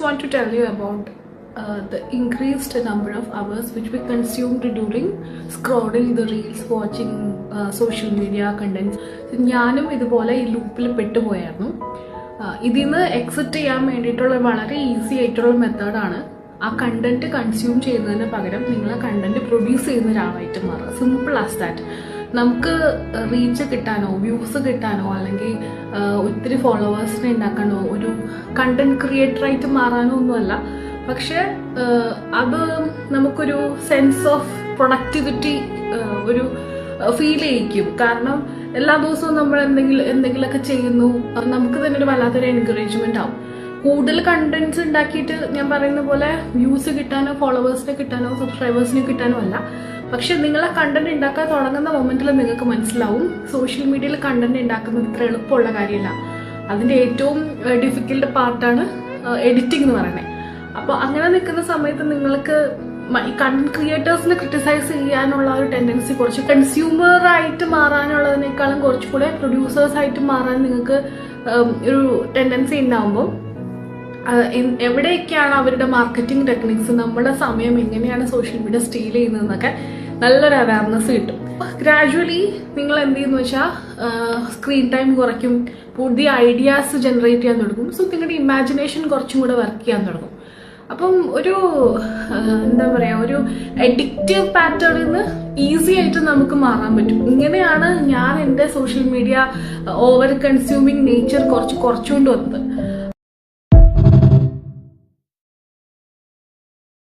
want to tell you about the increased number of hours which we consumed during scrolling the reels, watching social media contents. ഞാനും ഇതുപോലെ ഈ ലൂപ്പിൽ പെട്ടുപോയായിരുന്നു. ഇതിൽ നിന്ന് exit ചെയ്യാൻ വേണ്ടിയിട്ടുള്ള വളരെ ഈസി ആയിട്ടുള്ള മെത്തേഡാണ് ആ കണ്ടന്റ് കൺസ്യൂം ചെയ്യുന്നതിന് പകരം നിങ്ങൾ ആ കണ്ടന്റ് പ്രൊഡ്യൂസ് ചെയ്യുന്ന ഒരാളായിട്ട് മാറുക. Simple as that. നമുക്ക് റീച്ച് കിട്ടാനോ വ്യൂസ് കിട്ടാനോ അല്ലെങ്കിൽ ഒത്തിരി ഫോളോവേഴ്സിനെ ഉണ്ടാക്കാനോ ഒരു കണ്ടന്റ് ക്രിയേറ്ററായിട്ട് മാറാനോ ഒന്നുമല്ല. പക്ഷെ അത് നമുക്കൊരു സെൻസ് ഓഫ് പ്രൊഡക്ടിവിറ്റി ഒരു ഫീൽ ചെയ്യിക്കും. കാരണം എല്ലാ ദിവസവും നമ്മൾ എന്തെങ്കിലുമൊക്കെ ചെയ്യുന്നു, നമുക്ക് തന്നെ ഒരു വല്ലാത്തൊരു എൻകറേജ്മെന്റ് ആവും. കൂടുതൽ കണ്ടന്റ്സ് ഉണ്ടാക്കിയിട്ട് ഞാൻ പറയുന്ന പോലെ വ്യൂസ് കിട്ടാനോ ഫോളോവേഴ്സിനെ കിട്ടാനോ സബ്സ്ക്രൈബേഴ്സിനെ കിട്ടാനോ അല്ല. പക്ഷെ നിങ്ങൾ ആ കണ്ടന്റ് ഉണ്ടാക്കാൻ തുടങ്ങുന്ന മൊമെന്റിൽ നിങ്ങൾക്ക് മനസ്സിലാവും സോഷ്യൽ മീഡിയയിൽ കണ്ടന്റ് ഉണ്ടാക്കുന്നത് ഇത്ര എളുപ്പമുള്ള കാര്യമില്ല. അതിന്റെ ഏറ്റവും ഡിഫിക്കൽട്ട് പാർട്ടാണ് എഡിറ്റിംഗ് എന്ന് പറയുന്നത്. അപ്പോൾ അങ്ങനെ നിൽക്കുന്ന സമയത്ത് നിങ്ങൾക്ക് കണ്ടന്റ് ക്രിയേറ്റേഴ്സിനെ ക്രിട്ടിസൈസ് ചെയ്യാനുള്ള ഒരു ടെൻഡൻസി കുറച്ച് കൺസ്യൂമർ ആയിട്ട് മാറാനുള്ളതിനേക്കാളും കുറച്ചുകൂടെ പ്രൊഡ്യൂസേഴ്സ് ആയിട്ട് മാറാൻ നിങ്ങൾക്ക് ഒരു ടെൻഡൻസി ഉണ്ടാവുമ്പോൾ എവിടെയൊക്കെയാണ് അവരുടെ മാർക്കറ്റിംഗ് ടെക്നിക്സ്, നമ്മുടെ സമയം എങ്ങനെയാണ് സോഷ്യൽ മീഡിയ സ്റ്റീൽ ചെയ്യുന്നതെന്നൊക്കെ നല്ലൊരു അവയർനെസ് കിട്ടും. ഗ്രാജുവലി നിങ്ങൾ എന്ത് ചെയ്യുന്നു വെച്ചാൽ സ്ക്രീൻ ടൈം കുറയ്ക്കും, പുതിയ ഐഡിയാസ് ജനറേറ്റ് ചെയ്യാൻ തുടങ്ങും. സോ നിങ്ങളുടെ ഇമാജിനേഷൻ കുറച്ചും കൂടെ വർക്ക് ചെയ്യാൻ തുടങ്ങും. അപ്പം ഒരു എന്താ പറയുക, ഒരു അഡിക്റ്റീവ് പാറ്റേണിൽ നിന്ന് ഈസി ആയിട്ട് നമുക്ക് മാറാൻ പറ്റും. ഇങ്ങനെയാണ് ഞാൻ എൻ്റെ social media over consuming nature കുറച്ചുകൊണ്ട് വന്നത്.